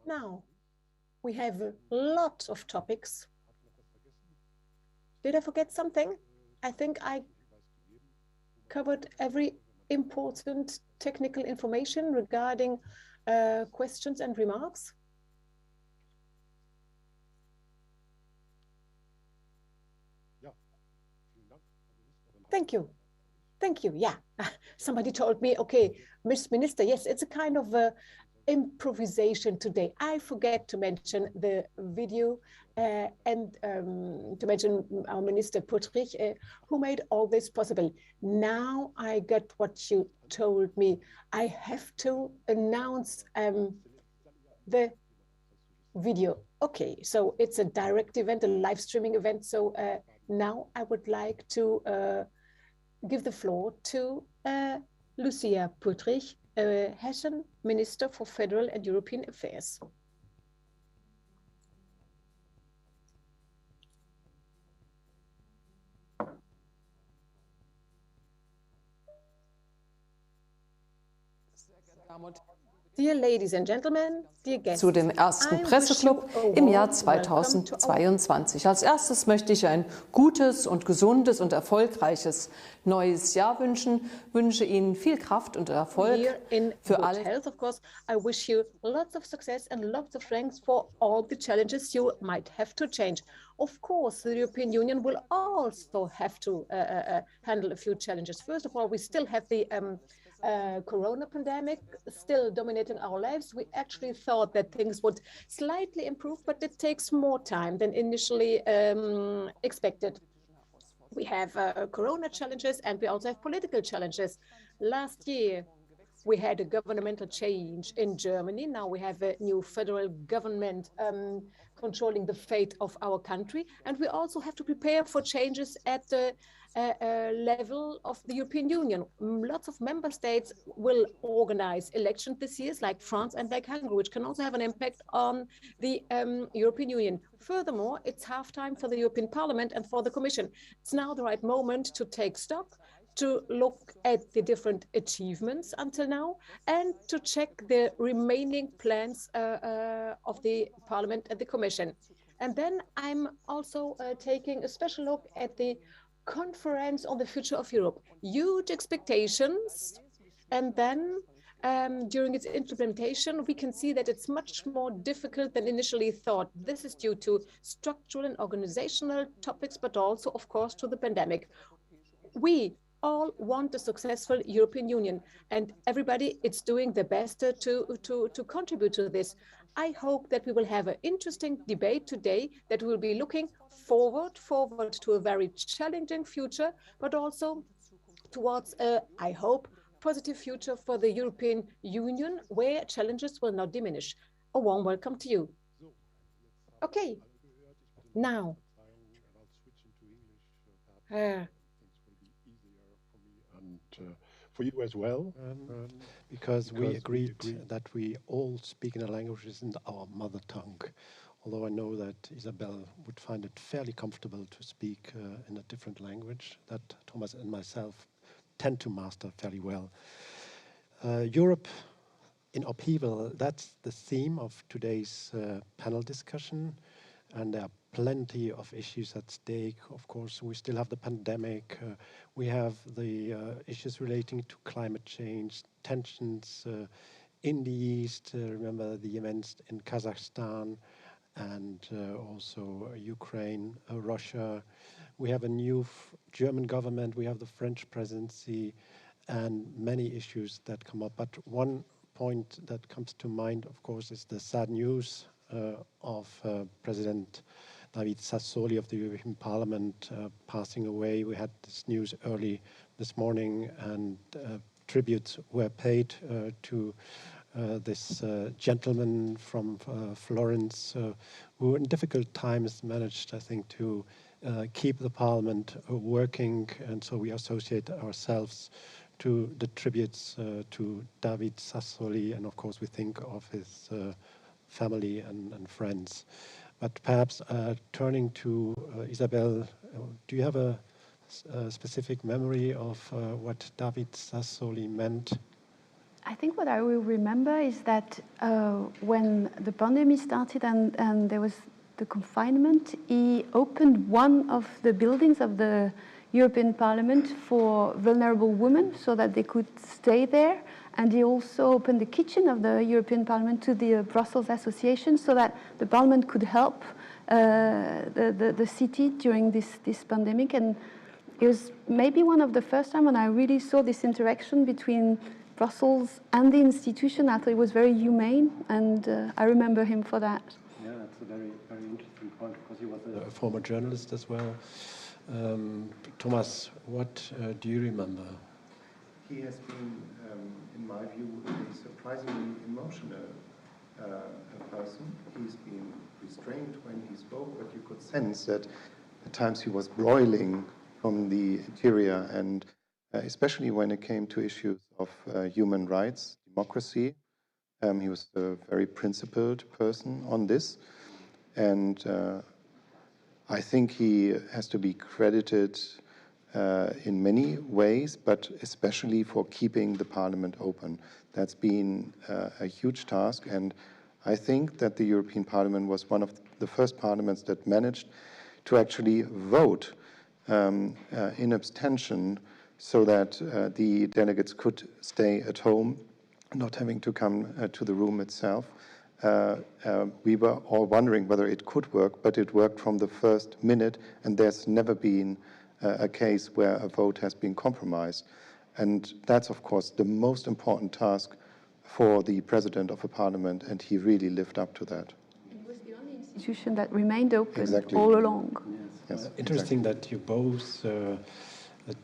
Now, we have a lot of topics. Did I forget something? I think I covered every important technical information regarding questions and remarks. Thank you. Thank you. Yeah, somebody told me, okay, Miss Minister, yes, it's a kind of improvisation today. I forget to mention the video and to mention our Minister Puttrich, who made all this possible. Now I get what you told me. I have to announce the video. Okay, so it's a direct event, a live streaming event. So now I would like to give the floor to Lucia Puttrich, Hessen Minister for Federal and European Affairs. Dear ladies and gentlemen, dear guests, zu dem ersten Presseclub im Jahr 2022. Als erstes möchte ich ein gutes und gesundes und erfolgreiches neues Jahr wünschen. Wünsche Ihnen viel Kraft und Erfolg für alle. Of course, I wish you lots of success and lots of strength for all the challenges you might have to change. Of course, the European Union will also have to handle a few challenges. First of all, we still have the corona pandemic still dominating our lives. We actually thought that things would slightly improve, but it takes more time than initially expected. We have corona challenges and we also have political challenges. Last year, we had a governmental change in Germany. Now we have a new federal government controlling the fate of our country. And we also have to prepare for changes at the level of the European Union. Lots of member states will organize elections this year, like France and like Hungary, which can also have an impact on the European Union. Furthermore, it's halftime for the European Parliament and for the Commission. It's now the right moment to take stock, to look at the different achievements until now, and to check the remaining plans of the Parliament and the Commission. And then I'm also taking a special look at the Conference on the Future of Europe. Huge expectations, and then during its implementation, we can see that it's much more difficult than initially thought. This is due to structural and organizational topics, but also, of course, to the pandemic. We all want a successful European Union, and everybody is doing their best to contribute to this. I hope that we will have an interesting debate today, that we will be looking forward to a very challenging future, but also towards, I hope, positive future for the European Union, where challenges will not diminish. A warm welcome to you. Okay, now. For you as well, because we agreed that we all speak in a language that isn't our mother tongue. Although I know that Isabelle would find it fairly comfortable to speak in a different language that Thomas and myself tend to master fairly well. Europe in upheaval, that's the theme of today's panel discussion. And there are plenty of issues at stake. Of course, we still have the pandemic. We have the issues relating to climate change, tensions in the East. Remember the events in Kazakhstan and also Ukraine, Russia. We have a new German government. We have the French presidency and many issues that come up. But one point that comes to mind, of course, is the sad news of President David Sassoli of the European Parliament passing away. We had this news early this morning, and tributes were paid to this gentleman from Florence, who in difficult times managed, I think, to keep the Parliament working, and so we associate ourselves to the tributes to David Sassoli, and of course we think of his family and friends. But perhaps turning to Isabelle, do you have a specific memory of what David Sassoli meant? I think what I will remember is that when the pandemic started and there was the confinement, he opened one of the buildings of the European Parliament for vulnerable women so that they could stay there. And he also opened the kitchen of the European Parliament to the Brussels Association so that the Parliament could help the city during this pandemic. And it was maybe one of the first time when I really saw this interaction between Brussels and the institution. I thought it was very humane, and I remember him for that. Yeah, that's a very, very interesting point, because he was a former journalist as well. Thomas, what do you remember? He has been, in my view, a surprisingly emotional person. He's been restrained when he spoke, but you could sense that at times he was broiling from the interior, and especially when it came to issues of human rights, democracy. He was a very principled person on this, and I think he has to be credited in many ways, but especially for keeping the parliament open. That's been a huge task, and I think that the European Parliament was one of the first parliaments that managed to actually vote in abstention so that the delegates could stay at home, not having to come to the room itself. We were all wondering whether it could work, but it worked from the first minute, and there's never been a case where a vote has been compromised. And that's, of course, the most important task for the president of a parliament, and he really lived up to that. It was the only institution that remained open Exactly. all along. Yes, Interesting exactly. that you both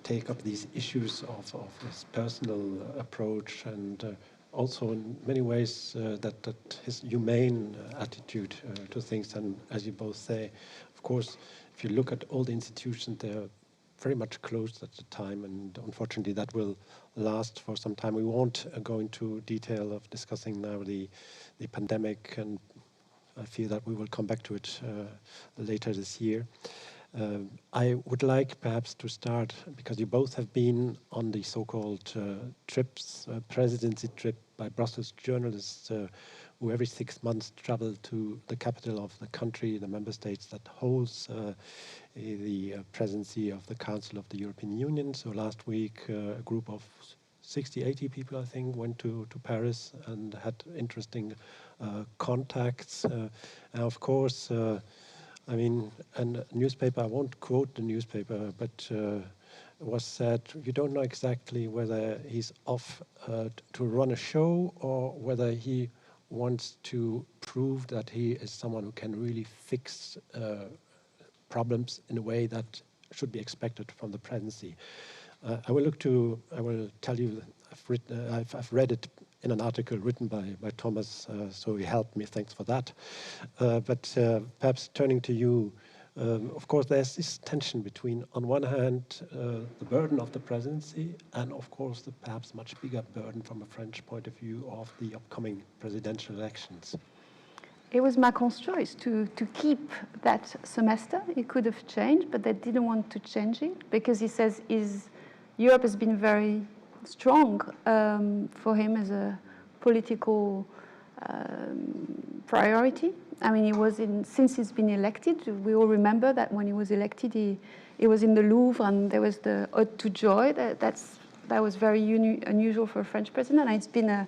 take up these issues of his personal approach, and also in many ways that his humane attitude to things. And as you both say, of course, if you look at all the institutions, they're very much closed at the time, and unfortunately that will last for some time. We won't go into detail of discussing now the pandemic, and I feel that we will come back to it later this year. I would like perhaps to start, because you both have been on the so-called trips, presidency trip by Brussels journalists who every 6 months travel to the capital of the country, the member states that holds the presidency of the Council of the European Union. So last week a group of 60, 80 people, I think, went to Paris and had interesting contacts. And of course, I mean, and newspaper, I won't quote the newspaper, but it was said, you don't know exactly whether he's off to run a show or whether he wants to prove that he is someone who can really fix problems in a way that should be expected from the presidency. I will tell you, I've read it in an article written by Thomas, so he helped me, thanks for that. But perhaps turning to you, of course there's this tension between, on one hand, the burden of the presidency, and of course the perhaps much bigger burden from a French point of view of the upcoming presidential elections. It was Macron's choice to keep that semester. It could have changed, but they didn't want to change it because he says Europe has been very strong for him as a political priority. I mean, since he's been elected, we all remember that when he was elected, he was in the Louvre and there was the Ode to Joy. That was very unusual for a French president, and it's been a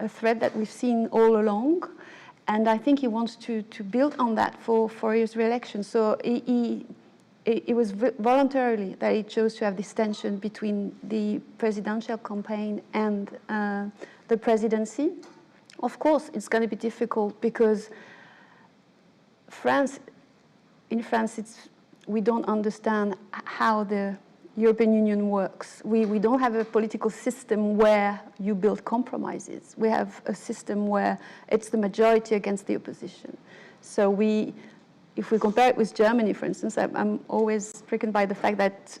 thread that we've seen all along. And I think he wants to build on that for his re-election. So it was voluntarily that he chose to have this tension between the presidential campaign and the presidency. Of course, it's going to be difficult because in France, we don't understand how the European Union works. We don't have a political system where you build compromises. We have a system where it's the majority against the opposition. So if we compare it with Germany, for instance, I'm always stricken by the fact that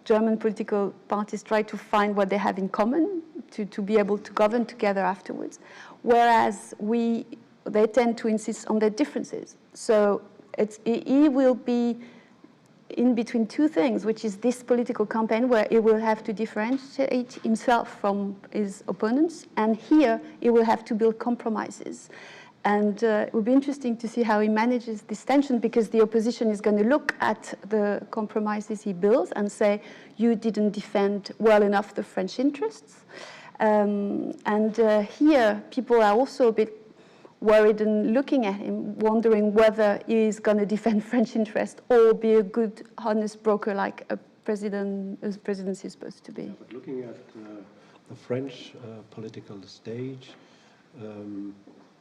German political parties try to find what they have in common to be able to govern together afterwards, whereas they tend to insist on their differences. So he will be in between two things, which is this political campaign where he will have to differentiate himself from his opponents, and here he will have to build compromises. And it will be interesting to see how he manages this tension, because the opposition is going to look at the compromises he builds and say, you didn't defend well enough the French interests. Here, people are also a bit worried and looking at him, wondering whether he's going to defend French interests or be a good, honest broker like a presidency is supposed to be. Yeah, but looking at the French political stage,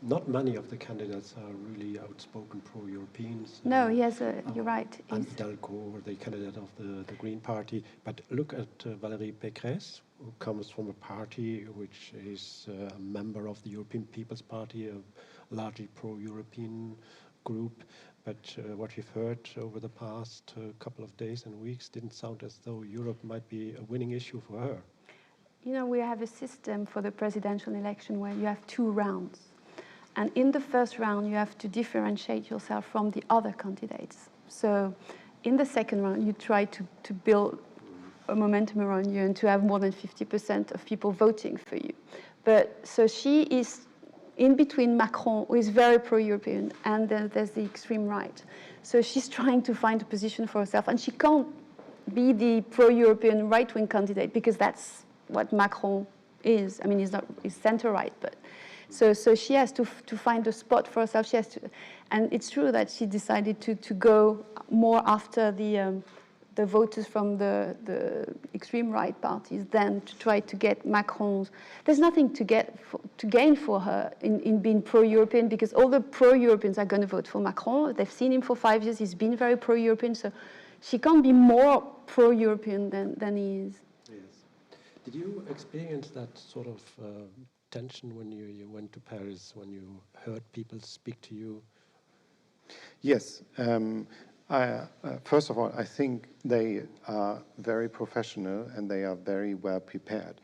not many of the candidates are really outspoken pro-Europeans. No, he has you're right. Anne Hidalgo, the candidate of the Green Party. But look at Valérie Pécresse, who comes from a party which is a member of the European People's Party, a largely pro-European group. But what we've heard over the past couple of days and weeks didn't sound as though Europe might be a winning issue for her. You know, we have a system for the presidential election where you have 2 rounds. And in the first round, you have to differentiate yourself from the other candidates. So in the second round, you try to build a momentum around you and to have more than 50% of people voting for you. But so she is in between Macron, who is very pro-European, and then there's the extreme right. So she's trying to find a position for herself, and she can't be the pro-European right-wing candidate, because that's what Macron is. I mean, he's center-right, but so she has to find a spot for herself. She has to, and it's true that she decided to go more after the voters from the extreme right parties than to try to get Macron's. There's nothing to gain for her in being pro-European, because all the pro-Europeans are going to vote for Macron. They've seen him for 5 years. He's been very pro-European, so she can't be more pro-European than he is. Yes. Did you experience that sort of tension when you went to Paris, when you heard people speak to you? Yes. First of all, I think they are very professional and they are very well prepared.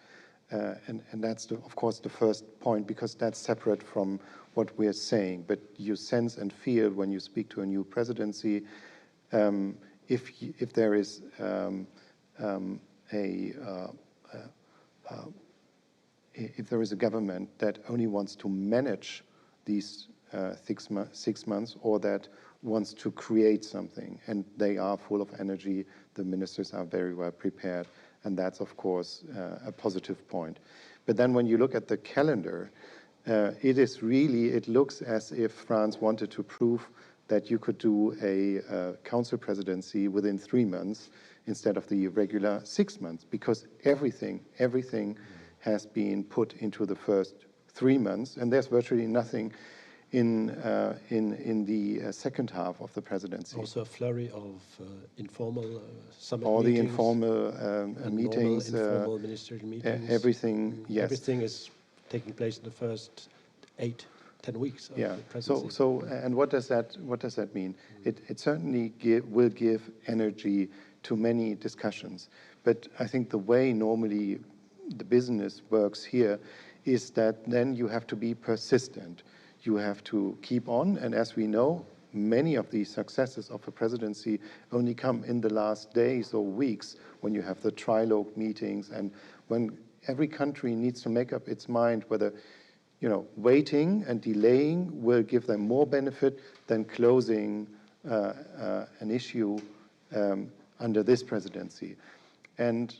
And that's, of course, the first point, because that's separate from what we're saying. But you sense and feel when you speak to a new presidency, if there is if there is a government that only wants to manage these 6 months, or that wants to create something, and they are full of energy, the ministers are very well prepared, and that's, of course, a positive point. But then when you look at the calendar, it looks as if France wanted to prove that you could do a council presidency within 3 months instead of the regular 6 months, because everything has been put into the first 3 months, and there's virtually nothing in the second half of the presidency. Also a flurry of informal summit all meetings. The informal meetings. Informal ministerial meetings. Everything, yes. Everything is taking place in the first 8-10 weeks of the presidency. And what does that mean? It certainly will give energy to many discussions. But I think the way normally the business works here is that then you have to be persistent. You have to keep on, and as we know, many of the successes of a presidency only come in the last days or weeks, when you have the trilogue meetings and when every country needs to make up its mind whether, waiting and delaying will give them more benefit than closing an issue under this presidency. And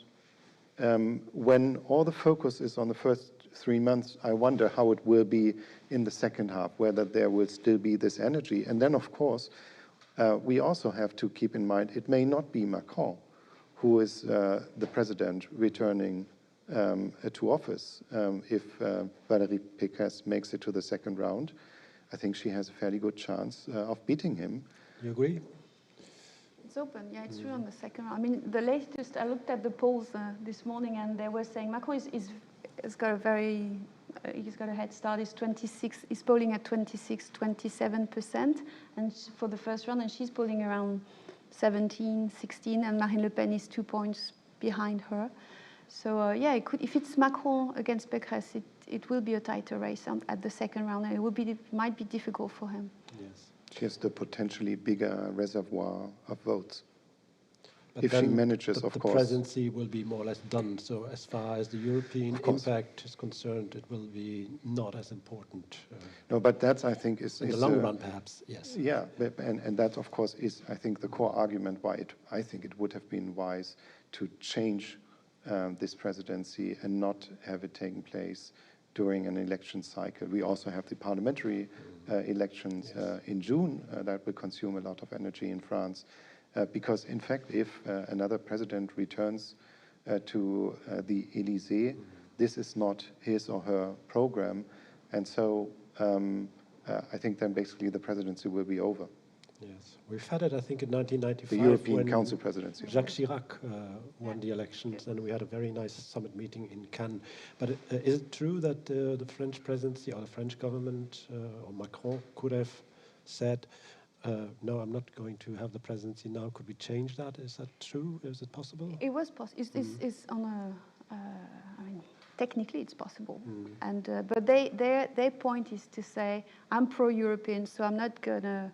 when all the focus is on the first 3 months, I wonder how it will be in the second half, whether there will still be this energy. And then, of course, we also have to keep in mind it may not be Macron who is the president returning to office. If Valérie Pécresse makes it to the second round, I think she has a fairly good chance of beating him. You agree? It's open, yeah, it's true on the second round. I mean, the latest, I looked at the polls this morning, and they were saying Macron has got he's got a head start. He's polling at 27%, and for the first round, and she's polling around 17, 16, and Marine Le Pen is 2 points behind her. So yeah, if it's Macron against Pécresse, it will be a tighter race at the second round, and it might be difficult for him. Yes. She has the potentially bigger reservoir of votes. But if she manages, of course. The presidency will be more or less done. So as far as the European impact is concerned, it will be not as important. No, but that's, I think, is... In the long run, perhaps, yes. Yeah, and that, of course, is, I think, the core argument why I think it would have been wise to change this presidency and not have it taking place during an election cycle. We also have the parliamentary elections in June that will consume a lot of energy in France. Because, in fact, if another president returns to the Élysée, this is not his or her program. And so I think then basically the presidency will be over. Yes, we've had it, I think, in 1995. The European Council presidency. Jacques Chirac won the elections, and we had a very nice summit meeting in Cannes. But is it true that the French presidency or the French government or Macron could have said, no, I'm not going to have the presidency now. Could we change that? Is that true? Is it possible? It was possible. It's on a. I mean, technically, it's possible. And but their point is to say, I'm pro-European, so I'm not gonna.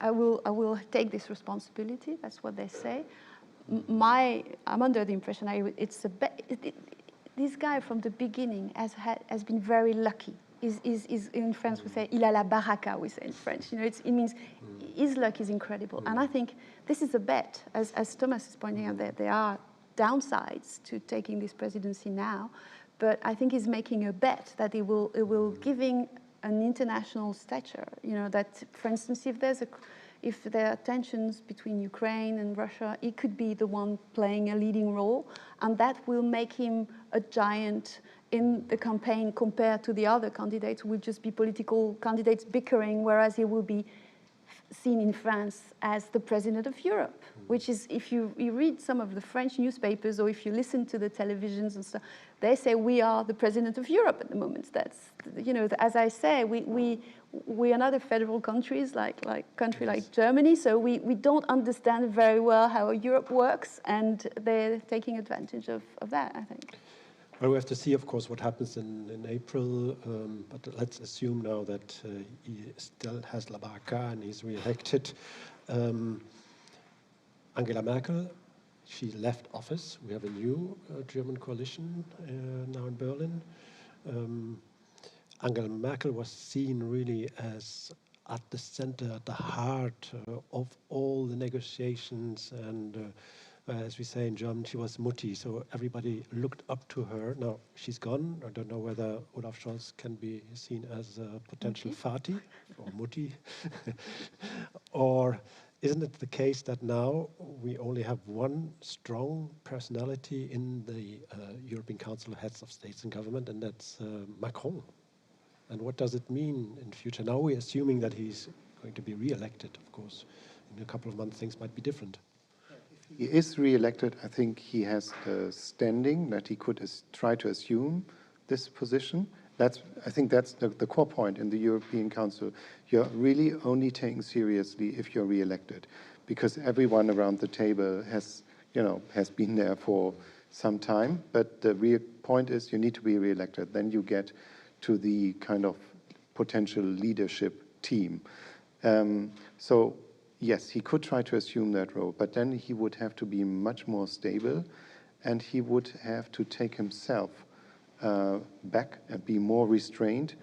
I will take this responsibility. That's what they say. I'm under the impression this guy from the beginning has been very lucky. Is in France we say il a la baraka, we say in French. You know, it means his luck is incredible. And I think this is a bet, as Thomas is pointing out, that there are downsides to taking this presidency now, but I think he's making a bet that it will giving an international stature. You know, that for instance, if there are tensions between Ukraine and Russia, he could be the one playing a leading role, and that will make him a giant in the campaign compared to the other candidates who will just be political candidates bickering, whereas he will be seen in France as the president of Europe, which is, if you read some of the French newspapers or if you listen to the televisions and stuff, they say we are the president of Europe at the moment. That's, you know, as I say, we are not a federal countries like Germany, so we don't understand very well how Europe works, and they're taking advantage of that, I think. Well, we have to see, of course, what happens in April, but let's assume now that he still has La Barca and he's re-elected. Angela Merkel, she left office. We have a new German coalition now in Berlin. Angela Merkel was seen really as at the center, at the heart of all the negotiations, and as we say in German, she was Mutti, so everybody looked up to her. Now, she's gone. I don't know whether Olaf Scholz can be seen as a potential Vati or Mutti. Or isn't it the case that now we only have one strong personality in the European Council of Heads of States and Government, and that's Macron? And what does it mean in future? Now we're assuming that he's going to be re-elected, of course. In a couple of months, things might be different. He is re-elected. I think he has the standing that he could try to assume this position. I think that's the core point in the European Council. You're really only taken seriously if you're re-elected, because everyone around the table has been there for some time. But the real point is you need to be re-elected. Then you get to the kind of potential leadership team. So yes, he could try to assume that role, but then he would have to be much more stable, and he would have to take himself back and be more restrained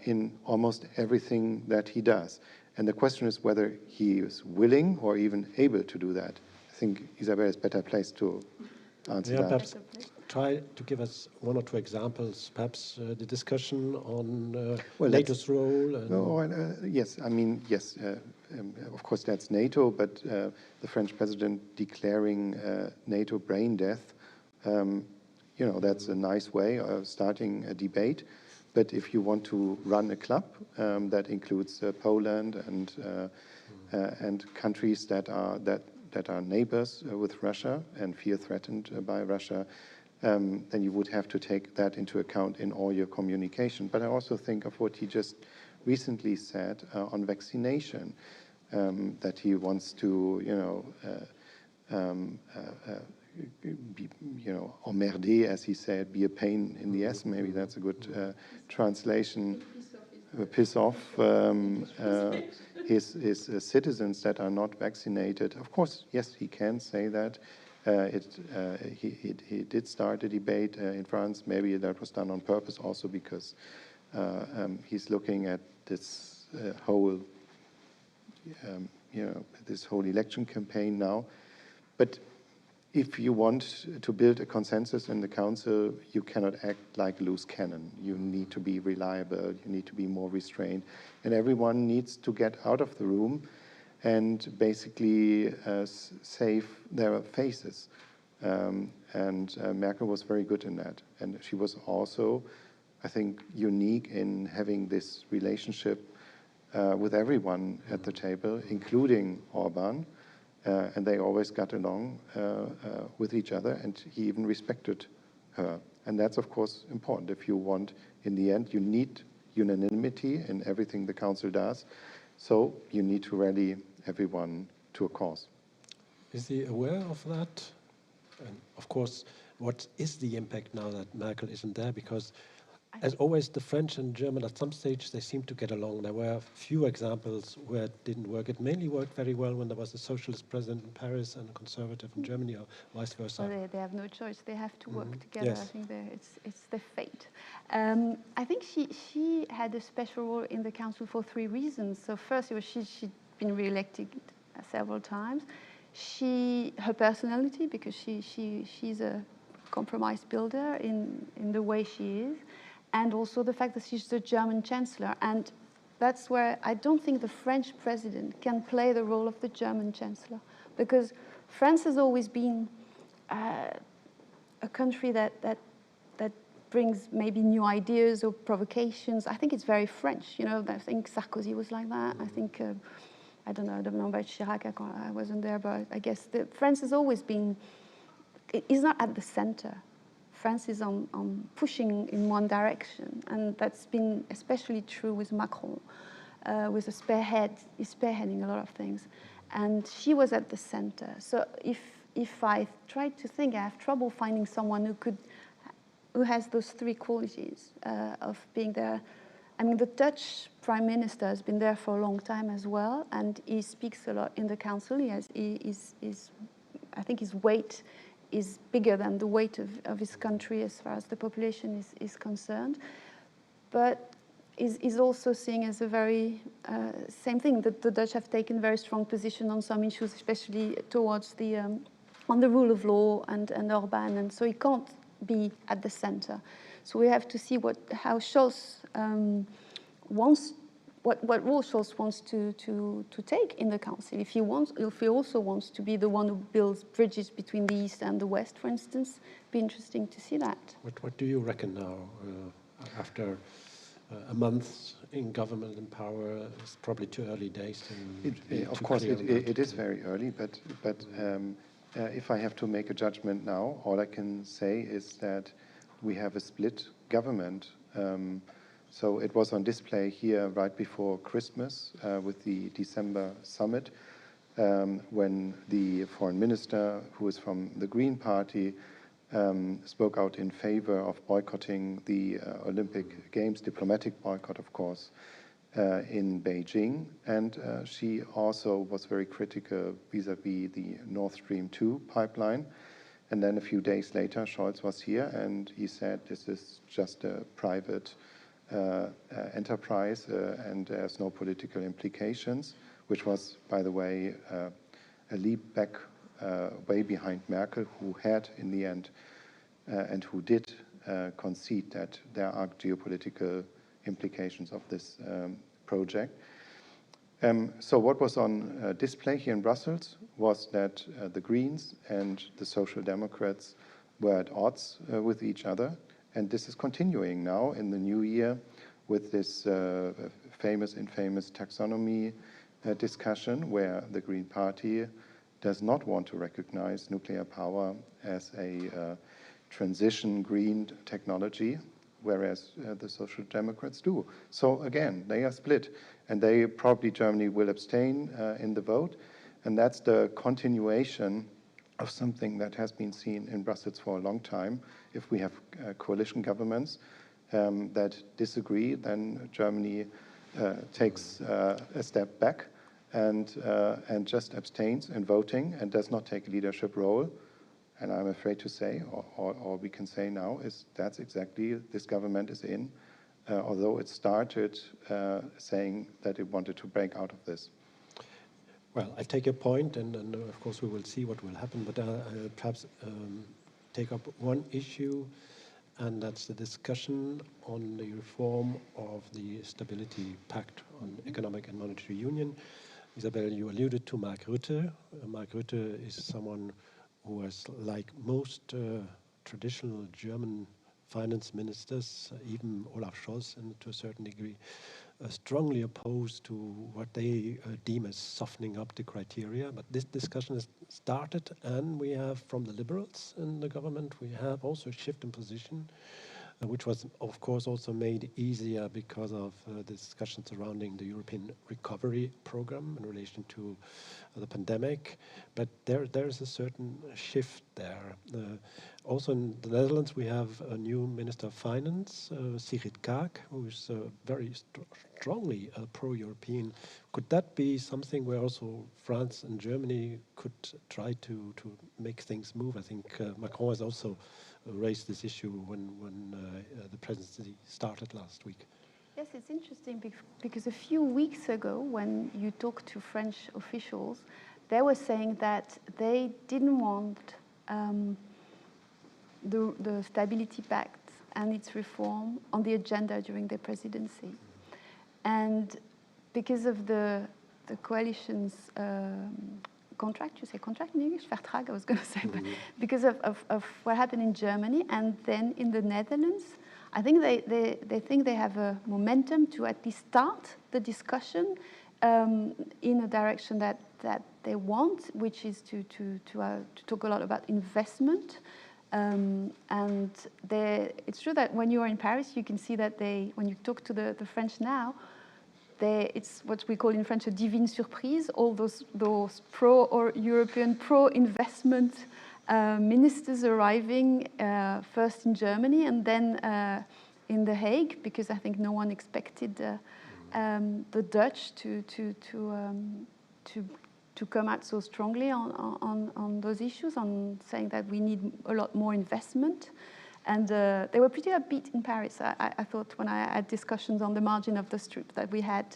in almost everything that he does. And the question is whether he is willing or even able to do that. I think Isabelle is better placed to answer that. Perhaps try to give us one or two examples, perhaps the discussion on NATO's role. Yes, I mean, yes, of course that's NATO, but the French president declaring NATO brain death, that's a nice way of starting a debate. But if you want to run a club that includes Poland and countries that are neighbors with Russia and feel threatened by Russia, then you would have to take that into account in all your communication. But I also think of what he just recently said on vaccination, that he wants to, emmerder, as he said, be a pain in the ass. Maybe that's a good translation. Piss off. his citizens that are not vaccinated. Of course, yes, he can say that. He did start a debate in France. Maybe that was done on purpose also because he's looking at this whole, this whole election campaign now. But if you want to build a consensus in the council, you cannot act like a loose cannon. You need to be reliable, you need to be more restrained, and everyone needs to get out of the room and basically save their faces. And Merkel was very good in that. And she was also, I think, unique in having this relationship with everyone at the table, including Orban. And they always got along with each other, and he even respected her. And that's, of course, important. If you want, in the end, you need unanimity in everything the council does. So you need to rally everyone to a cause. Is he aware of that? And of course, what is the impact now that Merkel isn't there? Because as always, the French and German, at some stage, they seem to get along. There were a few examples where it didn't work. It mainly worked very well when there was a socialist president in Paris and a conservative in Germany, or vice versa. Well, they have no choice. They have to work together. Yes. I think it's their fate. I think she had a special role in the council for 3 reasons. So first, she'd been re-elected several times. Her personality, because she's a compromise builder in the way she is. And also the fact that she's the German chancellor. And that's where I don't think the French president can play the role of the German chancellor, because France has always been a country that brings maybe new ideas or provocations. I think it's very French. I think Sarkozy was like that. I think, I don't know about Chirac, I wasn't there, but I guess France has always been, it's not at the center. France is on pushing in one direction, and that's been especially true with Macron, with he's spearheading a lot of things, and she was at the center. So if I try to think, I have trouble finding someone who has those 3 qualities of being there. I mean, the Dutch prime minister has been there for a long time as well, and he speaks a lot in the council. I think his weight is bigger than the weight of his country as far as the population is concerned. But is also seen as a very, same thing, that the Dutch have taken very strong position on some issues, especially towards on the rule of law and Orban, and so he can't be at the center. So we have to see how Scholz wants, what role Scholz wants to take in the council. If he also wants to be the one who builds bridges between the East and the West, for instance, it'd be interesting to see that. What do you reckon now, after a month in government and power? It's probably too early days. Of course, it is very early, but if I have to make a judgment now, all I can say is that we have a split government. So it was on display here right before Christmas with the December summit, when the foreign minister, who is from the Green Party, spoke out in favor of boycotting the Olympic Games, diplomatic boycott, of course, in Beijing. And she also was very critical vis-à-vis the Nord Stream 2 pipeline. And then a few days later, Scholz was here and he said, this is just a private enterprise and there's no political implications, which was, by the way, a leap back way behind Merkel, who had in the end and who did concede that there are geopolitical implications of this project. So what was on display here in Brussels was that the Greens and the Social Democrats were at odds with each other. And this is continuing now in the new year with this infamous taxonomy discussion, where the Green Party does not want to recognize nuclear power as a transition green technology, whereas the Social Democrats do. So again, they are split, and Germany will abstain in the vote, and that's the continuation of something that has been seen in Brussels for a long time. If we have coalition governments that disagree, then Germany takes a step back, and just abstains in voting and does not take a leadership role. And I'm afraid to say, or we can say now, is that's exactly this government is in, although it started saying that it wanted to break out of this. Well, I take your point, and of course we will see what will happen, but I'll perhaps take up one issue, and that's the discussion on the reform of the Stability Pact on Economic and Monetary Union. Isabelle, you alluded to Mark Rutte. Mark Rutte is someone who was, like most traditional German finance ministers, even Olaf Scholz, and to a certain degree, strongly opposed to what they deem as softening up the criteria. But this discussion has started, and we have, from the liberals in the government, we have also a shift in position, which was, of course, also made easier because of the discussion surrounding the European Recovery Program in relation to the pandemic. But there's a certain shift there. Also in the Netherlands, we have a new Minister of Finance, Sigrid Kaag, who is very strongly pro-European. Could that be something where also France and Germany could try to make things move? I think Macron has also raised this issue when the presidency started last week. Yes, it's interesting because a few weeks ago, when you talk to French officials, they were saying that they didn't want the Stability Pact and its reform on the agenda during their presidency. And because of the coalition's contract, you say contract in English? Vertrag, I was going to say, but because of what happened in Germany and then in the Netherlands, I think they think they have a momentum to at least start the discussion in a direction that they want, which is to talk a lot about investment. And it's true that when you are in Paris, you can see that when you talk to the French now, it's what we call in French a divine surprise, all those pro-European, pro-investment ministers arriving first in Germany and then in The Hague, because I think no one expected the Dutch to come out so strongly on those issues, on saying that we need a lot more investment. And they were pretty upbeat in Paris. I thought when I had discussions on the margin of the strip that we had,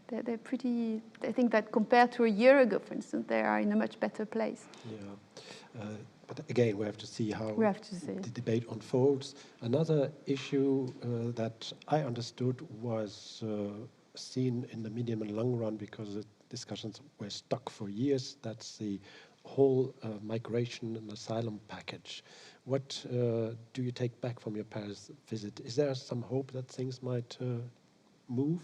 they're pretty, I think that compared to a year ago, for instance, they are in a much better place. Yeah, but again, we have to see how the debate unfolds. Another issue that I understood was seen in the medium and long run, because the discussions were stuck for years, that's the whole migration and asylum package. What do you take back from your Paris visit? Is there some hope that things might move?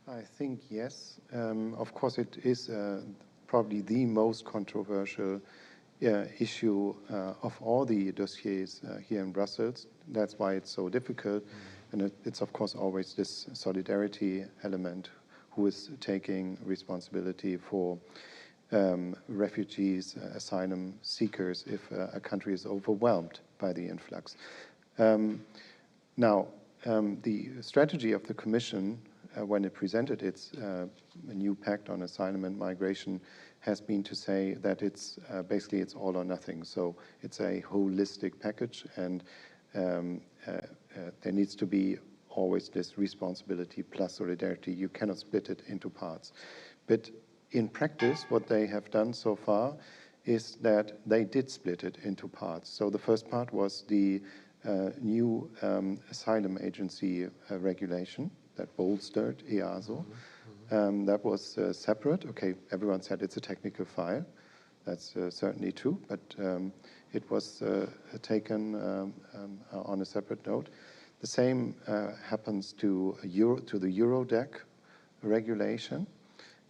I think yes. Of course, it is probably the most controversial issue of all the dossiers here in Brussels. That's why it's so difficult. And it's, of course, always this solidarity element, who is taking responsibility for refugees, asylum seekers, if a country is overwhelmed by the influx. Now, the strategy of the Commission, when it presented its new pact on asylum and migration, has been to say that it's basically it's all or nothing. So it's a holistic package, and there needs to be always this responsibility plus solidarity. You cannot split it into parts. But in practice, what they have done so far is that they did split it into parts. So the first part was the new asylum agency regulation that bolstered EASO. That was separate. Okay, everyone said it's a technical file. That's certainly true, but it was taken on a separate note. The same happens to the Eurodac regulation.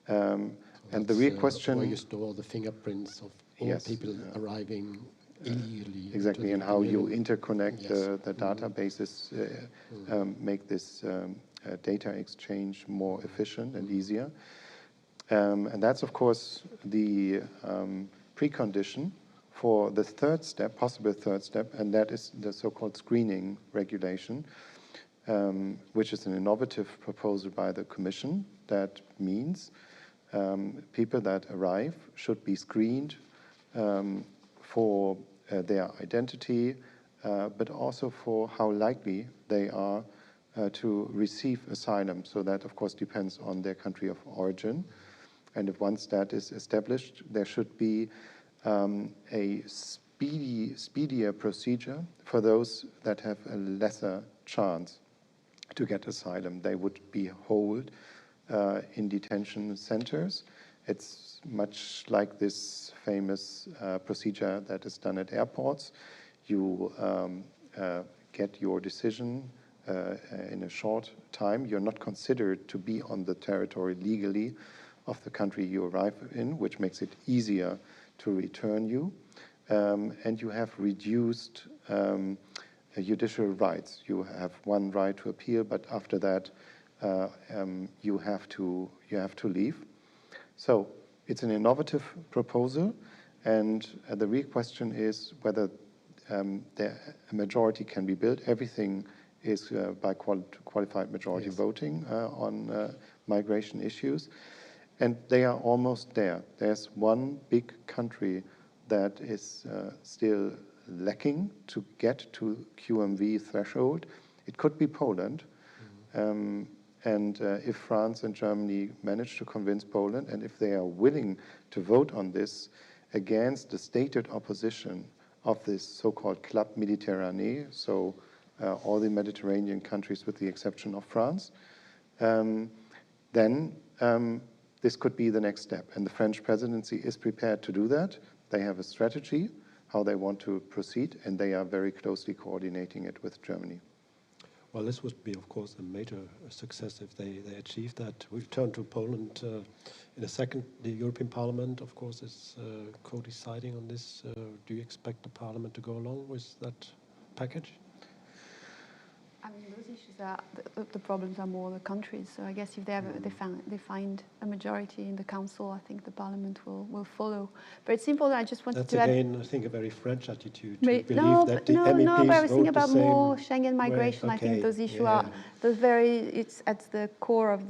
And the real question... where you store the fingerprints of all people arriving illegally. Exactly, and how you interconnect the databases, make this data exchange more efficient and easier. And that's, of course, the precondition for the third step, possible third step, and that is the so-called screening regulation, which is an innovative proposal by the Commission that means people that arrive should be screened for their identity, but also for how likely they are to receive asylum. So that, of course, depends on their country of origin. And if once that is established, there should be a speedier procedure for those that have a lesser chance to get asylum. They would be held in detention centers. It's much like this famous procedure that is done at airports. You get your decision in a short time. You're not considered to be on the territory legally of the country you arrive in, which makes it easier to return you. And you have reduced judicial rights. You have one right to appeal, but after that, you have to leave. So it's an innovative proposal, and the real question is whether a majority can be built. Everything is by qualified majority voting on migration issues, and they are almost there. There's one big country that is still lacking to get to QMV threshold. It could be Poland. And if France and Germany manage to convince Poland, and if they are willing to vote on this against the stated opposition of this so-called Club Méditerranée, so all the Mediterranean countries with the exception of France, then this could be the next step. And the French presidency is prepared to do that. They have a strategy, how they want to proceed, and they are very closely coordinating it with Germany. Well, this would be, of course, a major success if they achieve that. We'll turn to Poland in a second. The European Parliament, of course, is co-deciding on this. Do you expect the Parliament to go along with that package? I mean, those issues are the problems are more the countries. So I guess if they find a majority in the council, I think the parliament will follow. But it's important. I just wanted to add. That's again, I think, a very French attitude to believe that the MEPs No, but I was thinking about the more Schengen migration. way. I think those issues are it's at the core of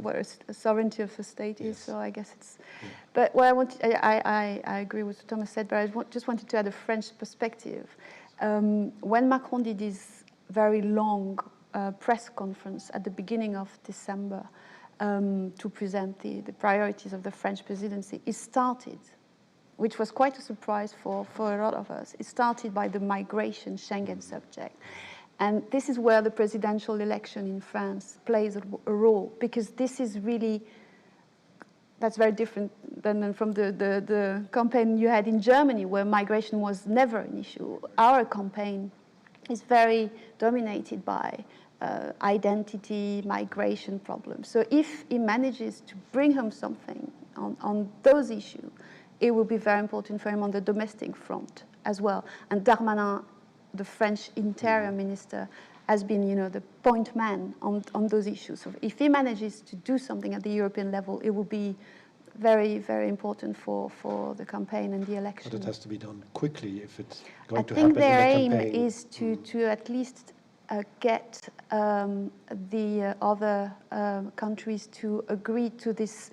what a sovereignty of the state is. So I guess it's. Yeah. But what I wanted, I agree with what Thomas said, but I just wanted to add a French perspective. When Macron did his very long press conference at the beginning of December to present the priorities of the French presidency, it started, which was quite a surprise for a lot of us, it started by the migration Schengen subject. And this is where the presidential election in France plays a role, because this is really, that's very different than from the campaign you had in Germany, where migration was never an issue. Our campaign is very dominated by identity, migration problems. So if he manages to bring home something on those issues, it will be very important for him on the domestic front as well. And Darmanin, the French interior minister, has been, the point man on those issues. So if he manages to do something at the European level, it will be very, very important for the campaign and the election. But it has to be done quickly if it's going to I happen think their in the aim campaign. is to at least get the other countries to agree to this.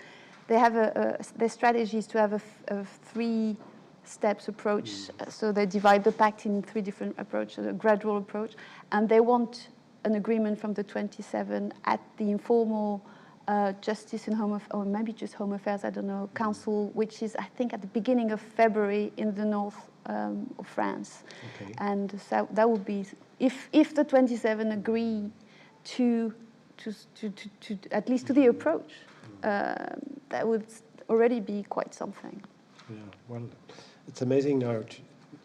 They have their strategy is to have a 3 steps approach. So they divide the pact in 3 different approaches, a gradual approach, and they want an agreement from the 27 at the informal Justice and Home or maybe just Home Affairs, I don't know, Council, which is, I think, at the beginning of February in the north of France. Okay. And so that would be, if the 27 agree to at least to the approach, that would already be quite something. Yeah, well, it's amazing now,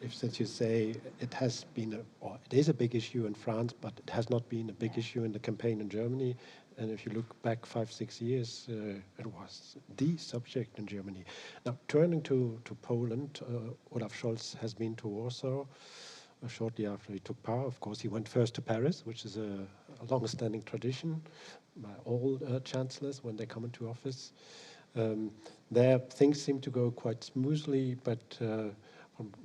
since you say it has been, it is a big issue in France, but it has not been a big issue in the campaign in Germany. And if you look back 5-6 years, it was the subject in Germany. Now, turning to Poland, Olaf Scholz has been to Warsaw shortly after he took power. Of course, he went first to Paris, which is a long-standing tradition by all chancellors when they come into office. There, things seem to go quite smoothly, but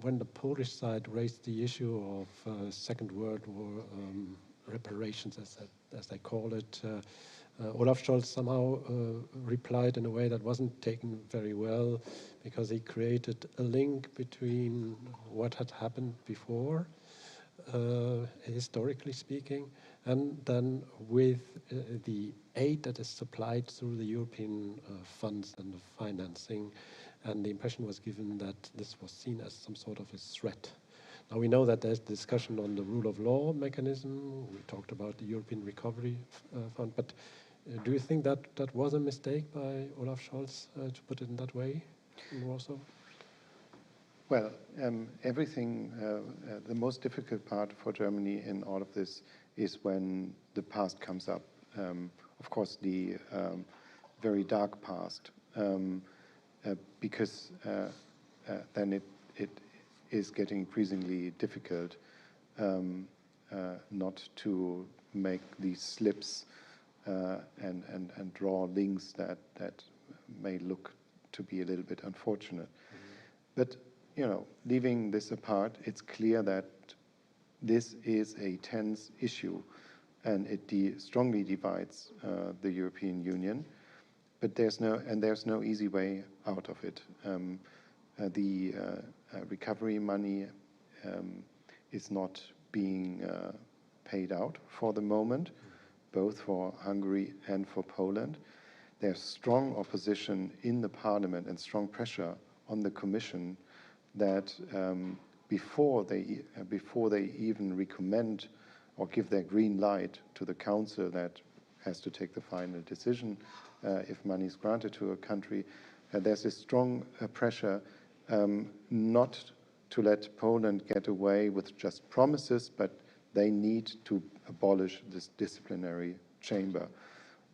when the Polish side raised the issue of Second World War reparations, as they call it, Olaf Scholz somehow replied in a way that wasn't taken very well, because he created a link between what had happened before, historically speaking, and then with the aid that is supplied through the European funds and the financing. And the impression was given that this was seen as some sort of a threat. Now we know that there's discussion on the rule of law mechanism. We talked about the European Recovery Fund, but do you think that that was a mistake by Olaf Scholz, to put it in that way, in Warsaw? Well, everything, the most difficult part for Germany in all of this is when the past comes up. Of course, the very dark past, because then it is getting increasingly difficult not to make these slips and draw links that may look to be a little bit unfortunate. But, you know, leaving this apart, it's clear that this is a tense issue, and it strongly divides the European Union. But there's no easy way out of it. The recovery money is not being paid out for the moment, both for Hungary and for Poland. There's strong opposition in the parliament and strong pressure on the Commission that before they even recommend or give their green light to the Council that has to take the final decision if money is granted to a country, there's a strong pressure not to let Poland get away with just promises, but they need to abolish this disciplinary chamber.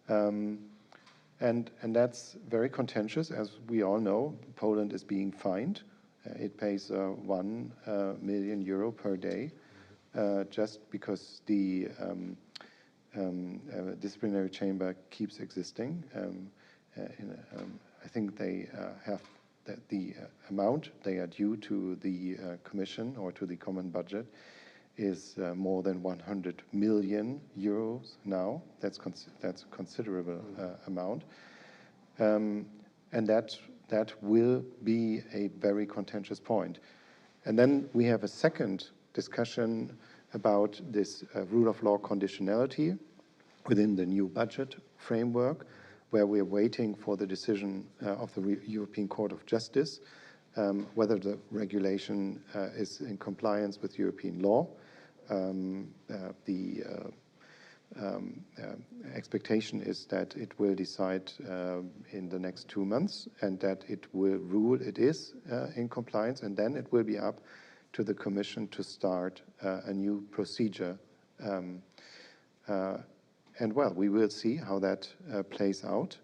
And that's very contentious. As we all know, Poland is being fined. It pays 1 million euro per day just because the disciplinary chamber keeps existing. I think they have the amount they are due to the Commission or to the common budget is more than 100 million euros now. That's a considerable amount, and that will be a very contentious point. And then we have a second discussion about this rule of law conditionality within the new budget framework, where we're waiting for the decision of the European Court of Justice, whether the regulation is in compliance with European law. The expectation is that it will decide in the next 2 months, and that it will rule it is in compliance, and then it will be up to the Commission to start a new procedure. And well, we will see how that plays out,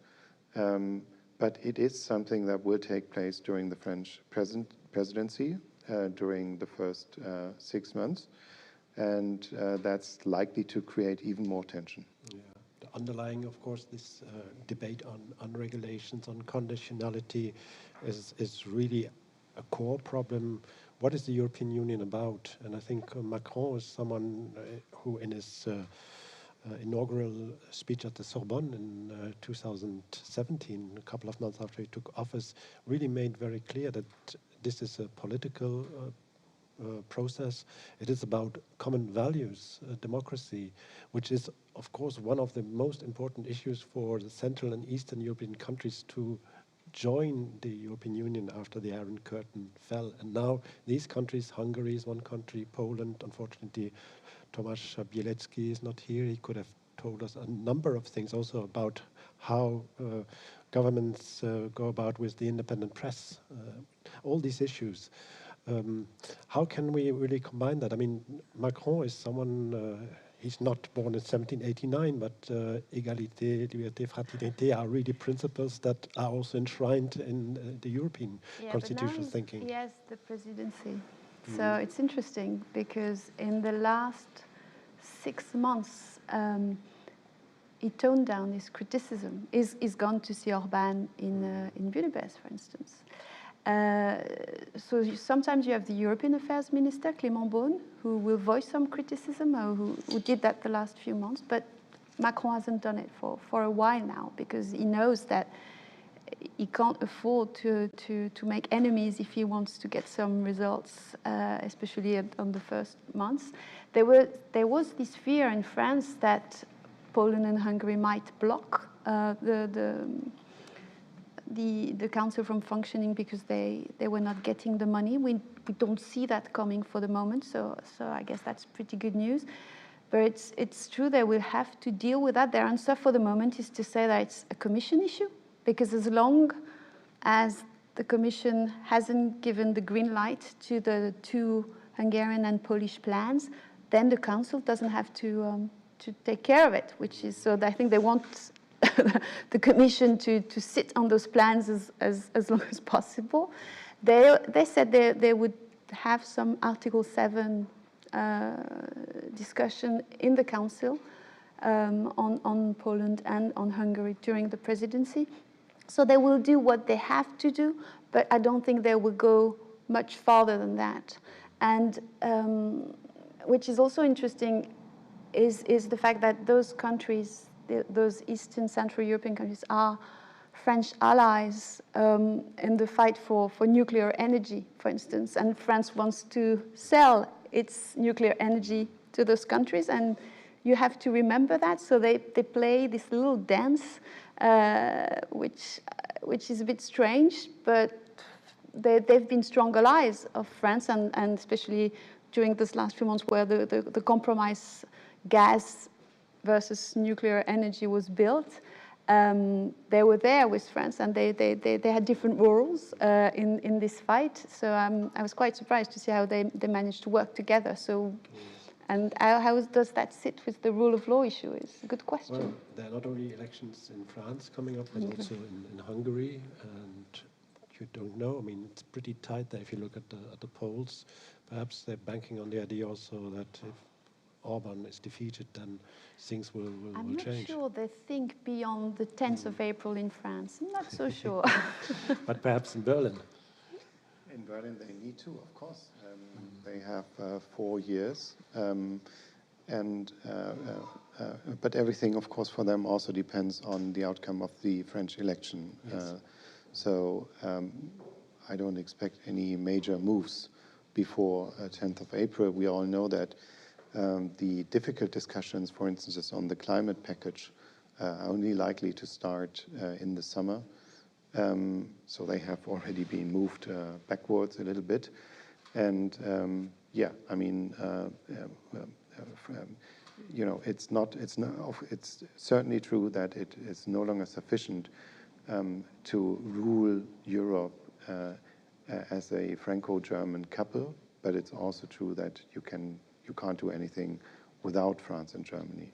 but it is something that will take place during the French presidency, during the first 6 months, and that's likely to create even more tension. Yeah. The underlying, of course, this debate on regulations, on conditionality is really a core problem. What is the European Union about? And I think Macron is someone who in his inaugural speech at the Sorbonne in 2017, a couple of months after he took office, really made very clear that this is a political process. It is about common values, democracy, which is, of course, one of the most important issues for the Central and Eastern European countries to join the European Union after the Iron Curtain fell. And now these countries, Hungary is one country, Poland, unfortunately, Tomasz Bielecki is not here. He could have told us a number of things also about how governments go about with the independent press, all these issues. How can we really combine that? I mean, Macron is someone, he's not born in 1789, but égalité, liberté, fraternité are really principles that are also enshrined in the European constitutional thinking. He has the presidency. So it's interesting because in the last 6 months, he toned down his criticism. He's gone to see Orbán in Budapest, for instance. So sometimes you have the European Affairs Minister, Clément Beaune, who will voice some criticism, or who did that the last few months. But Macron hasn't done it for a while now, because he knows that he can't afford to make enemies if he wants to get some results, especially on the first months. There was this fear in France that Poland and Hungary might block the council from functioning because they were not getting the money. We don't see that coming for the moment, so I guess that's pretty good news. But it's true they will have to deal with that. Their answer for the moment is to say that it's a Commission issue, because as long as the Commission hasn't given the green light to the two Hungarian and Polish plans, then the Council doesn't have to take care of it, which is, so I think they want the Commission to sit on those plans as long as possible. They said they would have some Article 7 discussion in the Council on Poland and on Hungary during the presidency. So they will do what they have to do, but I don't think they will go much farther than that. And which is also interesting is the fact that those countries, those Eastern Central European countries, are French allies in the fight for nuclear energy, for instance. And France wants to sell its nuclear energy to those countries, and you have to remember that. So they play this little dance, which is a bit strange, but they've been strong allies of France, and especially during this last few months where the compromise gas versus nuclear energy was built. They were there with France, and they had different roles in this fight. So I was quite surprised to see how they managed to work together. So, and how does that sit with the rule of law issue is a good question. Well, there are not only elections in France coming up, but also in Hungary. And you don't know, I mean, it's pretty tight there if you look at the polls. Perhaps they're banking on the idea also that if Orban is defeated, then things will change. I'm not sure they think beyond the 10th of April in France. I'm not so sure. But perhaps in Berlin. In Berlin, they need to, of course. They have 4 years, but everything, of course, for them also depends on the outcome of the French election. Yes. So I don't expect any major moves before 10th of April. We all know that the difficult discussions, for instance, on the climate package, are only likely to start in the summer. So they have already been moved backwards a little bit. And yeah, I mean, you know, it's certainly true that it is no longer sufficient to rule Europe as a Franco-German couple, but it's also true that you can't do anything without France and Germany,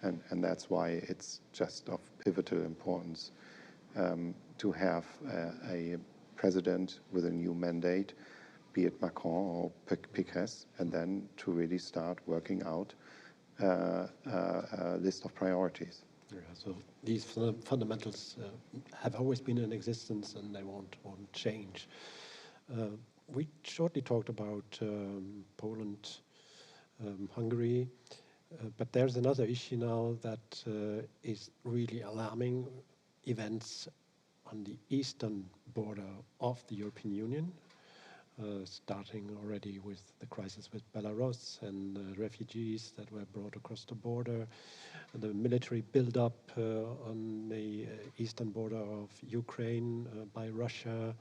and that's why it's just of pivotal importance to have a president with a new mandate, be it Macron or Pécresse, and then to really start working out a list of priorities. Yeah, so these fundamentals have always been in existence, and they won't change. We shortly talked about Poland, Hungary, but there's another issue now that is really alarming: events on the eastern border of the European Union, starting already with the crisis with Belarus and the refugees that were brought across the border, the military build-up on the eastern border of Ukraine by Russia,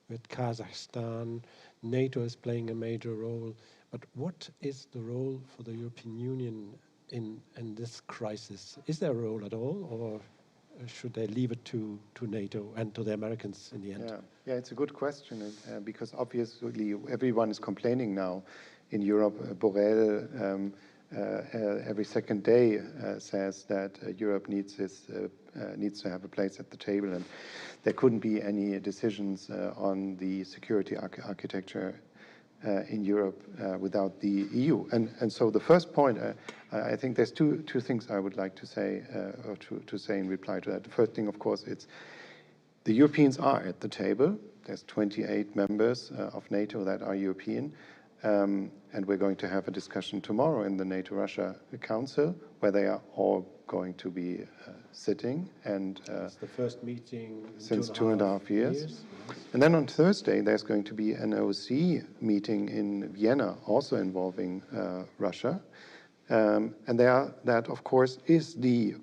with Kazakhstan. NATO is playing a major role. But what is the role for the European Union in this crisis? Is there a role at all, or should they leave it to NATO and to the Americans in the end? Yeah, it's a good question, because obviously everyone is complaining now in Europe. Borrell every second day says that Europe needs to have a place at the table, and there couldn't be any decisions on the security architecture in Europe without the EU. And so the first point, I think there's two things I would like to say, or to say in reply to that. The first thing, of course, it's the Europeans are at the table. There's 28 members of NATO that are European, And we're going to have a discussion tomorrow in the NATO-Russia Council where they are all going to be sitting. And it's the first meeting since 2.5 years. Yes. And then on Thursday, there's going to be an OSCE meeting in Vienna, also involving Russia. And that, of course, is the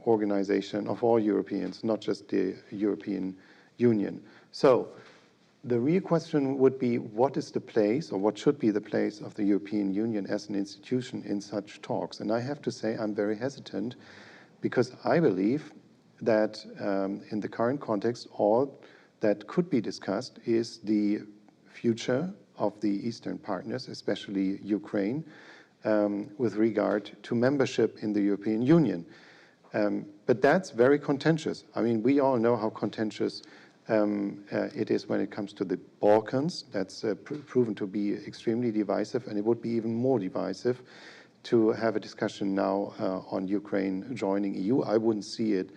organization of all Europeans, not just the European Union. So the real question would be, what is the place, or what should be the place of the European Union as an institution in such talks? And I have to say I'm very hesitant, because I believe that in the current context, all that could be discussed is the future of the Eastern partners, especially Ukraine, with regard to membership in the European Union. But that's very contentious. I mean, we all know how contentious it is when it comes to the Balkans. That's proven to be extremely divisive, and it would be even more divisive to have a discussion now on Ukraine joining EU. I wouldn't see it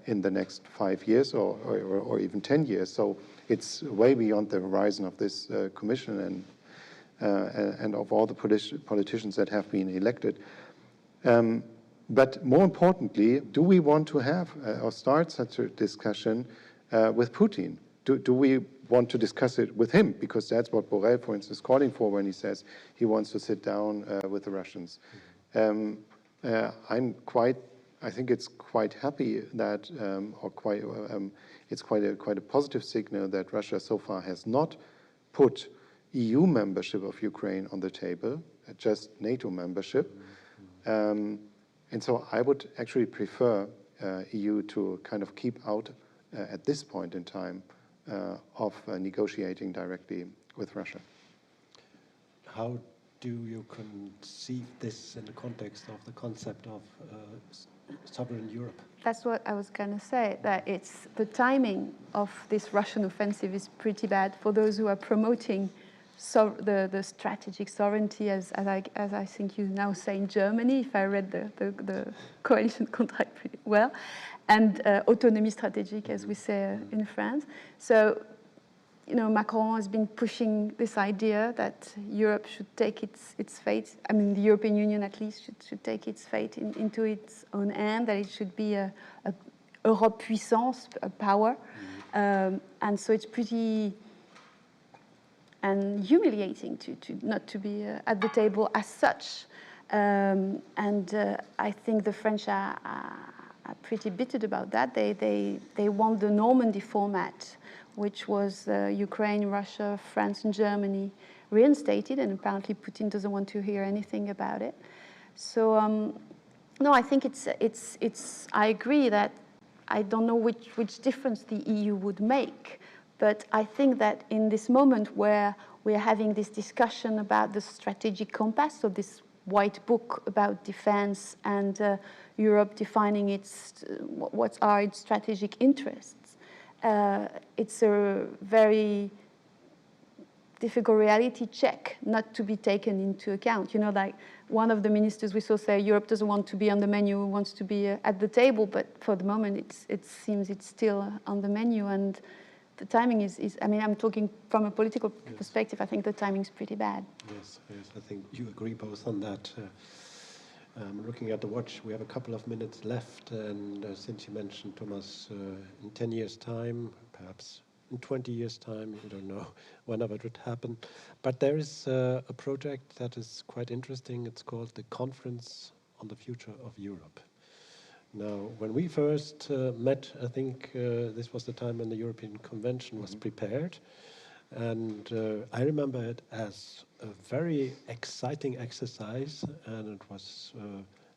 in the next 5 years or even 10 years. So it's way beyond the horizon of this commission and of all the politicians that have been elected. But more importantly, do we want to have or start such a discussion with Putin? Do we want to discuss it with him? Because that's what Borrell, for instance, is calling for when he says he wants to sit down with the Russians. I think it's quite happy that, it's quite a positive signal that Russia so far has not put EU membership of Ukraine on the table, just NATO membership. And so I would actually prefer EU to kind of keep out at this point in time of negotiating directly with Russia. How do you conceive this in the context of the concept of sovereign Europe? That's what I was going to say, that it's the timing of this Russian offensive is pretty bad for those who are promoting the strategic sovereignty, as I think you now say in Germany, if I read the coalition contract pretty well, and autonomy strategic, as we say in France. So, you know, Macron has been pushing this idea that Europe should take its fate, I mean, the European Union at least should take its fate into its own hand, that it should be a Europe puissance, a power. And so it's pretty and humiliating to not to be at the table as such. I think the French are pretty bitter about that. They want the Normandy format, which was Ukraine, Russia, France, and Germany reinstated, and apparently Putin doesn't want to hear anything about it. So no, I think it's. I agree that I don't know which difference the EU would make. But I think that in this moment where we're having this discussion about the strategic compass, so this white book about defense and Europe defining what are its strategic interests, it's a very difficult reality check not to be taken into account. You know, like one of the ministers we saw say Europe doesn't want to be on the menu, wants to be at the table, but for the moment it seems it's still on the menu, and the timing is, I mean, I'm talking from a political perspective, I think the timing's pretty bad. Yes, I think you agree both on that. Looking at the watch, we have a couple of minutes left, and since you mentioned, Thomas, in 10 years' time, perhaps in 20 years' time, you don't know whenever it would happen, but there is a project that is quite interesting. It's called the Conference on the Future of Europe. Now, when we first met, I think this was the time when the European Convention was prepared. And I remember it as a very exciting exercise. And it was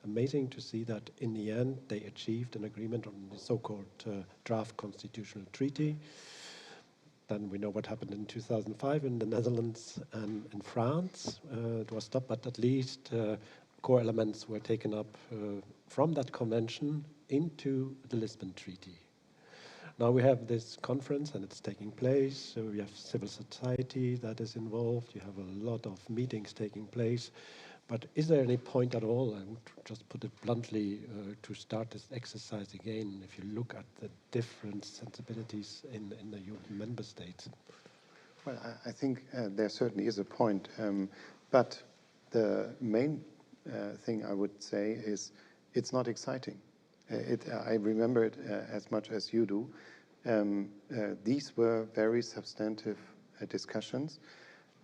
amazing to see that in the end, they achieved an agreement on the so-called draft constitutional treaty. Then we know what happened in 2005 in the Netherlands and in France. It was stopped, but at least core elements were taken up from that convention into the Lisbon Treaty. Now we have this conference and it's taking place. So we have civil society that is involved. You have a lot of meetings taking place. But is there any point at all, I would just put it bluntly, to start this exercise again if you look at the different sensibilities in the European member states? Well, I think there certainly is a point, but the main thing I would say is it's not exciting. I remember it as much as you do. These were very substantive discussions,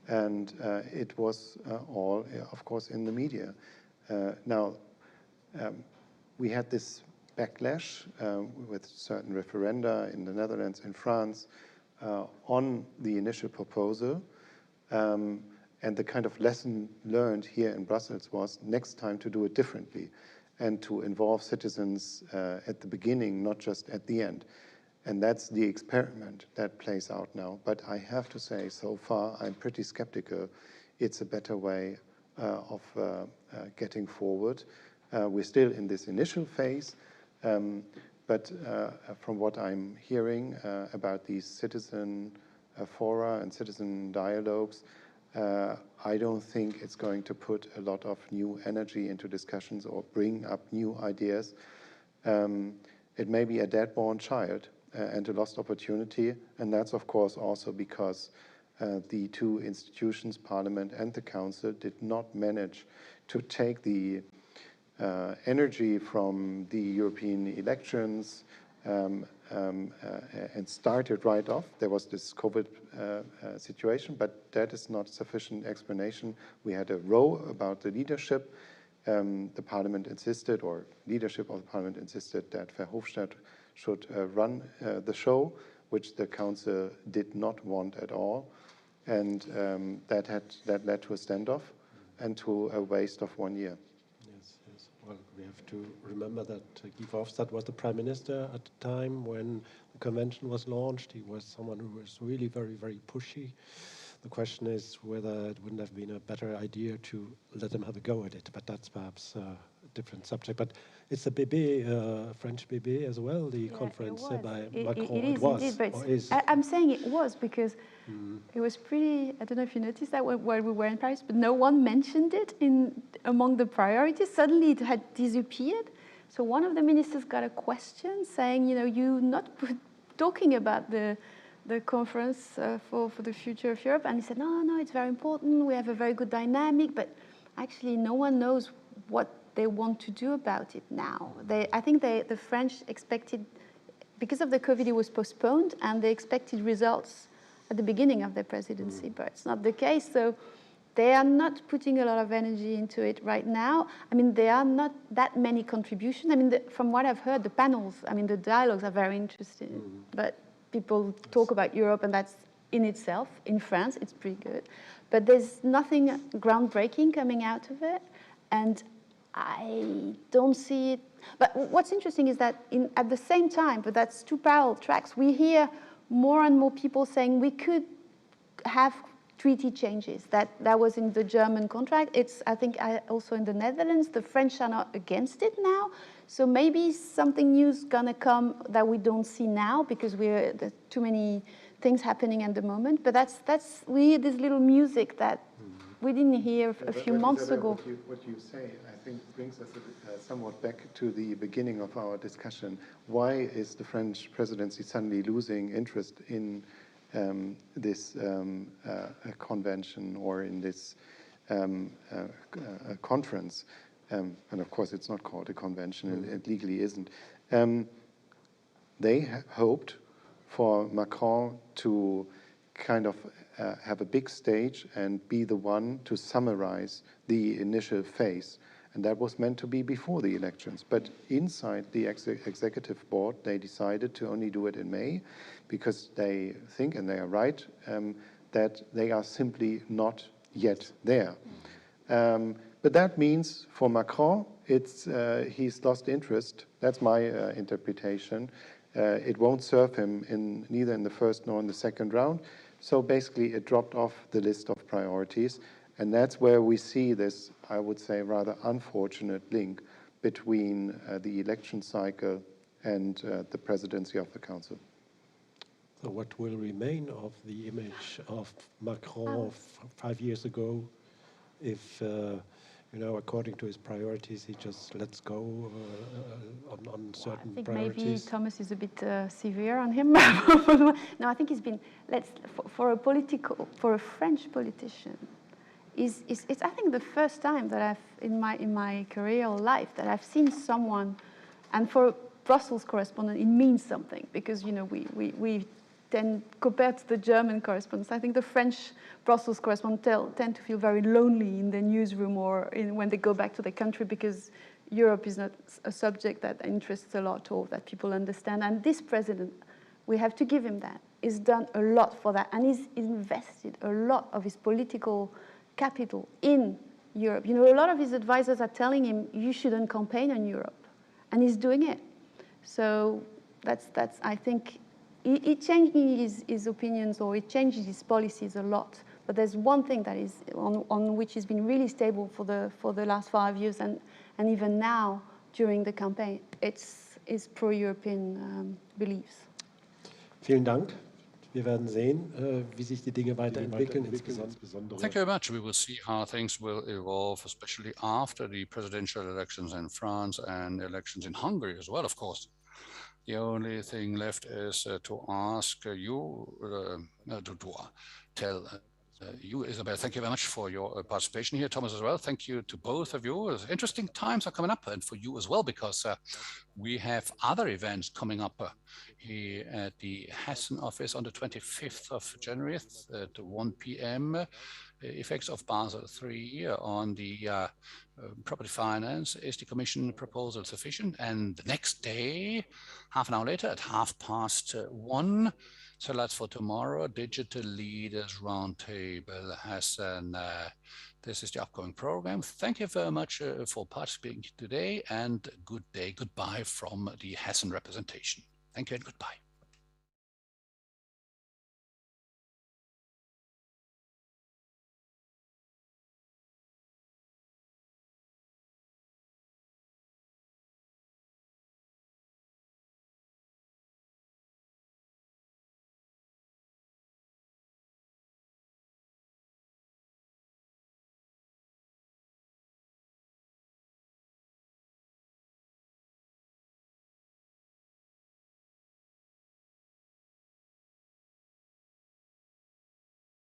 and it was all, of course, in the media. Now, we had this backlash with certain referenda in the Netherlands and France on the initial proposal. And the kind of lesson learned here in Brussels was next time to do it differently and to involve citizens at the beginning, not just at the end. And that's the experiment that plays out now. But I have to say, so far, I'm pretty skeptical. It's a better way of getting forward. We're still in this initial phase, but from what I'm hearing about these citizen fora and citizen dialogues, I don't think it's going to put a lot of new energy into discussions or bring up new ideas. It may be a dead-born child and a lost opportunity, and that's of course also because the two institutions, Parliament and the Council, did not manage to take the energy from the European elections and start it right off. There was this COVID situation, but that is not sufficient explanation. We had a row about the leadership. The Parliament insisted, or leadership of the Parliament insisted, that Verhofstadt should run the show, which the Council did not want at all. And that led to a standoff and to a waste of 1 year. Yes. Well, we have to remember that Guy Verhofstadt was the Prime Minister at the time when the convention was launched. He was someone who was really very, very pushy. The question is whether it wouldn't have been a better idea to let him have a go at it, but that's perhaps a different subject. But it's the BB, French BB as well, the conference by Macron. It was, indeed, but I'm saying it was because it was pretty, I don't know if you noticed that while we were in Paris, but no one mentioned it among the priorities. Suddenly it had disappeared. So one of the ministers got a question saying, you know, you're not talking about the conference for the future of Europe. And he said, no, it's very important. We have a very good dynamic, but actually no one knows what they want to do about it now. I think the French expected, because of the COVID, it was postponed, and they expected results at the beginning of their presidency, but it's not the case. So they are not putting a lot of energy into it right now. I mean, there are not that many contributions. I mean, from what I've heard, the panels, I mean, the dialogues are very interesting, but people talk about Europe, and that's in itself, in France, it's pretty good. But there's nothing groundbreaking coming out of it, and I don't see it. But what's interesting is that at the same time, but that's two parallel tracks, we hear more and more people saying we could have treaty changes. That was in the German contract. It's, I think, also in the Netherlands. The French are not against it now. So maybe something new's gonna come that we don't see now because there's too many things happening at the moment. But we hear this little music that we didn't hear a few months ago. What you say, I think, brings us somewhat back to the beginning of our discussion. Why is the French presidency suddenly losing interest in this convention or in this conference? And of course, it's not called a convention, and it legally isn't. They hoped for Macron to kind of have a big stage and be the one to summarize the initial phase. And that was meant to be before the elections. But inside the executive board, they decided to only do it in May because they think, and they are right, that they are simply not yet there. But that means for Macron, he's lost interest. That's my interpretation. It won't serve him neither in the first nor in the second round. So basically, it dropped off the list of priorities. And that's where we see this, I would say, rather unfortunate link between the election cycle and the presidency of the Council. So what will remain of the image of Macron 5 years ago if you know, according to his priorities, he just lets go on certain I think priorities? maybe Thomas is a bit severe on him. No, I think he's been, for a French politician, it's I think the first time that in my career or life that I've seen someone, and for a Brussels correspondent it means something, because, you know, we tend, compared to the German correspondents, I think the French Brussels correspondents tend to feel very lonely in their newsroom or when they go back to their country, because Europe is not a subject that interests a lot or that people understand. And this president, we have to give him that, he's done a lot for that, and he's invested a lot of his political capital in Europe. You know, a lot of his advisors are telling him, you shouldn't campaign on Europe, and he's doing it. So that's I think, he changes his opinions, or he changes his policies a lot. But there's one thing that is on which he's been really stable for the last 5 years, and even now during the campaign, it's his pro-European beliefs. Vielen Dank. Wir werden sehen, wie sich die Dinge weiterentwickeln, insbesondere. Thank you very much. We will see how things will evolve, especially after the presidential elections in France and elections in Hungary as well, of course. The only thing left is to ask you, to tell you, Isabelle, thank you very much for your participation here. Thomas as well, thank you to both of you. Interesting times are coming up, and for you as well, because we have other events coming up here at the Hessen office on the 25th of January at 1 p.m. Effects of Basel III on the property finance. Is the Commission proposal sufficient? And the next day, half an hour later at 1:30, so that's for tomorrow, Digital Leaders Roundtable Hessen. This is the upcoming program. Thank you very much for participating today, and good day, goodbye from the Hessen representation. Thank you and goodbye.